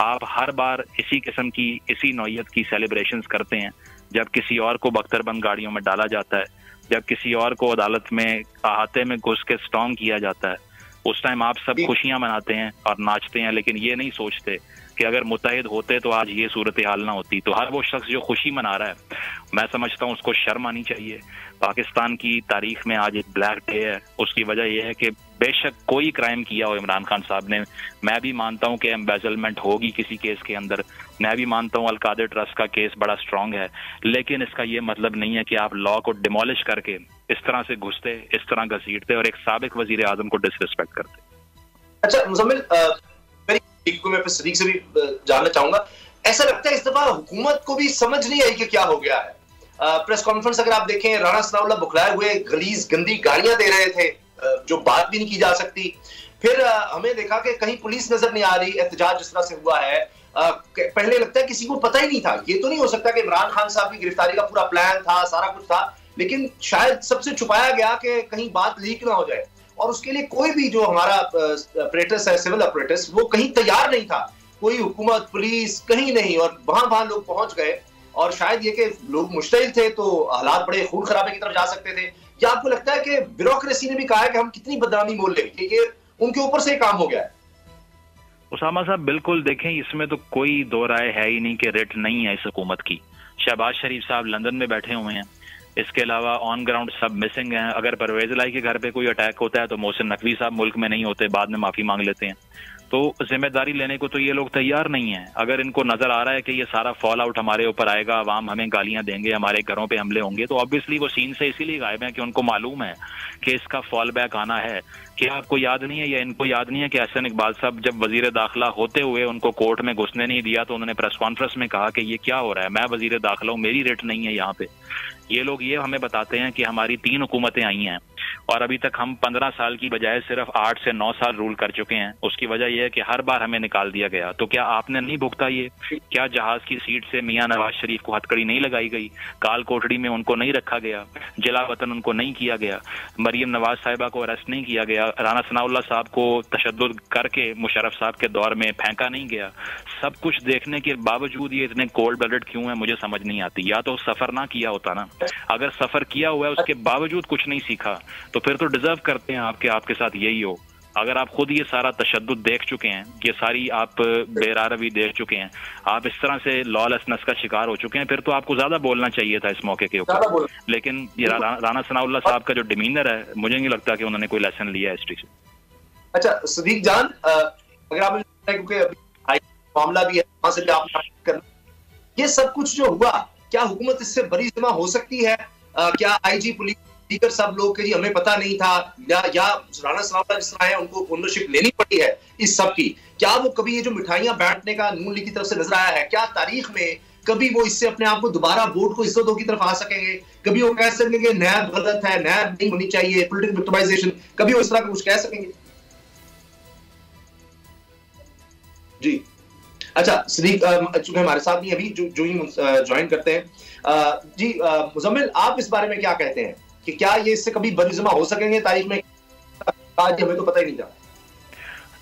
आप हर बार इसी किस्म की, इसी नौयत की सेलिब्रेशंस करते हैं जब किसी और को बख्तरबंद गाड़ियों में डाला जाता है, जब किसी और को अदालत में अहाते में घुस के स्टॉन्ग किया जाता है। उस टाइम आप सब खुशियां मनाते हैं और नाचते हैं, लेकिन ये नहीं सोचते कि अगर मुत्तहिद होते तो आज ये सूरत हाल ना होती। तो हर वो शख्स जो खुशी मना रहा है, मैं समझता हूँ उसको शर्म आनी चाहिए। पाकिस्तान की तारीख में आज एक ब्लैक डे है। उसकी वजह यह है कि बेशक कोई क्राइम किया हो इमरान खान साहब ने, मैं भी मानता हूँ कि एम्बेजलमेंट होगी किसी केस के अंदर, मैं भी मानता हूँ अलकादर ट्रस्ट का केस बड़ा स्ट्रांग है, लेकिन इसका ये मतलब नहीं है कि आप लॉ को डिमोलिश करके इस तरह से घुसते, इस तरह घसीटते और एक साबिक वजीर आजम को डिसरिस्पेक्ट करते। अच्छा मुजम्मिल, मैं सदीक से भी जानना चाहूंगा, ऐसा लगता है इस दफा हुकूमत को भी समझ नहीं आई कि क्या हो गया है। प्रेस कॉन्फ्रेंस अगर आप देखें, राणा सनाउल्लाह बुखलाए हुए गलीज गंदी गालियां दे रहे थे, जो बात भी नहीं की जा सकती। फिर हमें देखा कि कहीं पुलिस नजर नहीं आ रही, एहतजाज जिस तरह से हुआ है। पहले लगता है किसी को पता ही नहीं था। ये तो नहीं हो सकता कि इमरान खान साहब की गिरफ्तारी का पूरा प्लान था, सारा कुछ था, लेकिन शायद सबसे छुपाया गया कि कहीं बात लीक ना हो जाए, और उसके लिए कोई भी जो हमारा अपरेटस है, सिविल अपरेटस, वो कहीं तैयार नहीं था। कोई हुकूमत, पुलिस कहीं नहीं, और वहां लोग पहुंच गए। और शायद ये कि लोग मुश्तइल थे तो हालात बड़े खून खराबे की तरफ जा सकते थे। या आपको लगता है कि ब्यूरोक्रेसी ने भी कहा है कि हम कितनी बदनामी मोल लें, कि ये उनके ऊपर से काम हो गया है? उसामा साहब बिल्कुल देखें, इसमें तो कोई दो राय है ही नहीं कि रिट नहीं है इस हुकूमत की। शहबाज शरीफ साहब लंदन में बैठे हुए हैं, इसके अलावा ऑन ग्राउंड सब मिसिंग हैं। अगर परवेज इलाही के घर पे कोई अटैक होता है तो मोहसिन नकवी साहब मुल्क में नहीं होते, बाद में माफी मांग लेते हैं। तो जिम्मेदारी लेने को तो ये लोग तैयार नहीं है। अगर इनको नजर आ रहा है कि ये सारा फॉल आउट हमारे ऊपर आएगा, अवाम हमें गालियां देंगे, हमारे घरों पे हमले होंगे, तो ऑब्वियसली वो सीन से इसीलिए गायब है कि उनको मालूम है कि इसका फॉल बैक आना है। क्या आपको याद नहीं है या इनको याद नहीं है कि एहसन इकबाल साहब जब वजीर दाखिला होते हुए उनको कोर्ट में घुसने नहीं दिया तो उन्होंने प्रेस कॉन्फ्रेंस में कहा कि ये क्या हो रहा है, मैं वजीर दाखिला हूँ, मेरी रिट नहीं है यहाँ पे। ये लोग ये हमें बताते हैं कि हमारी 3 हुकूमतें आई हैं और अभी तक हम 15 साल की बजाय सिर्फ 8 से 9 साल रूल कर चुके हैं। उसकी वजह यह है कि हर बार हमें निकाल दिया गया। तो क्या आपने नहीं भुगता ये? क्या जहाज की सीट से मियां नवाज शरीफ को हथकड़ी नहीं लगाई गई? काल कोठड़ी में उनको नहीं रखा गया? जिला वतन उनको नहीं किया गया? मरियम नवाज साहिबा को अरेस्ट नहीं किया गया? राणा सनाउल्लाह साहब को तशद्दुद करके मुशर्रफ साहब के दौर में फेंका नहीं गया? सब कुछ देखने के बावजूद ये इतने कोल्ड ब्लडेड क्यों है, मुझे समझ नहीं आती। या तो सफर ना किया होता ना, अगर सफर किया हुआ है उसके बावजूद कुछ नहीं सीखा तो फिर तो डिजर्व करते हैं आपके साथ यही हो। अगर आप खुद ये सारा तशद्दुद देख चुके हैं, ये सारी आप बेरारवी देख चुके हैं, आप इस तरह से लॉलेसनेस का शिकार हो चुके हैं, फिर तो आपको ज्यादा बोलना चाहिए था इस मौके के ऊपर। लेकिन ये राणा सनाउल्लाह साहब का जो डिमीनर है, मुझे नहीं लगता कि उन्होंने कोई लेसन लिया है हिस्ट्री से। अच्छा सदीक जान, अगर आप, क्योंकि अभी मामला भी है, वहां से भी आप करना, ये सब कुछ जो हुआ, क्या हुकूमत इससे बरी जमा हो सकती है? क्या आईजी, पुलिस, स्पीकर सब लोग के लिए हमें पता नहीं था, या राणा सनाउल्लाह जिस तरह है उनको ओनरशिप लेनी पड़ी है इस सब की? क्या वो कभी ये जो मिठाइयां बांटने का नून लीग की तरफ से नजर आया है, क्या तारीख में कभी वो इससे अपने आप को दोबारा वोट को इज्जत की तरफ आ सकेंगे? कभी वो कह सकेंगे नैब गलत है, नैब नहीं होनी चाहिए, पॉलिटिकल विक्टिमाइजेशन, कभी वो इस तरह का कुछ कह सकेंगे? जी अच्छा सदीक, चूंकि हमारे साथ नहीं अभी जो ही ज्वाइन करते हैं, जी मुजम्मिल, आप इस बारे में क्या कहते हैं कि क्या ये इससे कभी बरीजमा हो सकेंगे तारीख में? आज हमें तो पता ही नहीं था।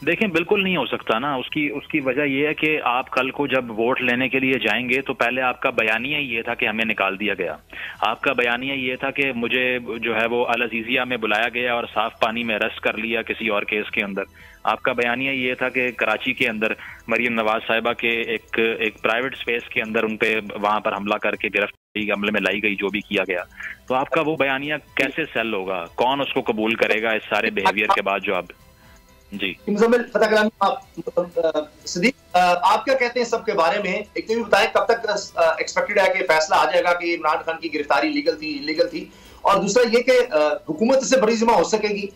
देखें बिल्कुल नहीं हो सकता ना। उसकी वजह यह है कि आप कल को जब वोट लेने के लिए जाएंगे तो पहले आपका बयानिया ये था कि हमें निकाल दिया गया। आपका बयानिया ये था कि मुझे जो है वो अल अजीजिया में बुलाया गया और साफ पानी में अरेस्ट कर लिया किसी और केस के अंदर। आपका बयानिया ये था कि कराची के अंदर मरियम नवाज साहिबा के एक प्राइवेट स्पेस के अंदर उन पे वहां पर हमला करके गिरफ्तारी के हमले में लाई गई, जो भी किया गया। तो आपका वो बयानिया कैसे सेल होगा? कौन उसको कबूल करेगा इस सारे बिहेवियर के बाद जो आप? जी मुजम्मिल फतह कलामी, सदीक, आप क्या कहते हैं सबके बारे में? एक तो भी बताएं कब तक एक्सपेक्टेड है कि फैसला आ जाएगा कि इमरान खान की गिरफ्तारी लीगल थी, इलीगल थी, और दूसरा ये कि हुकूमत इससे बरी जमा हो सकेगी?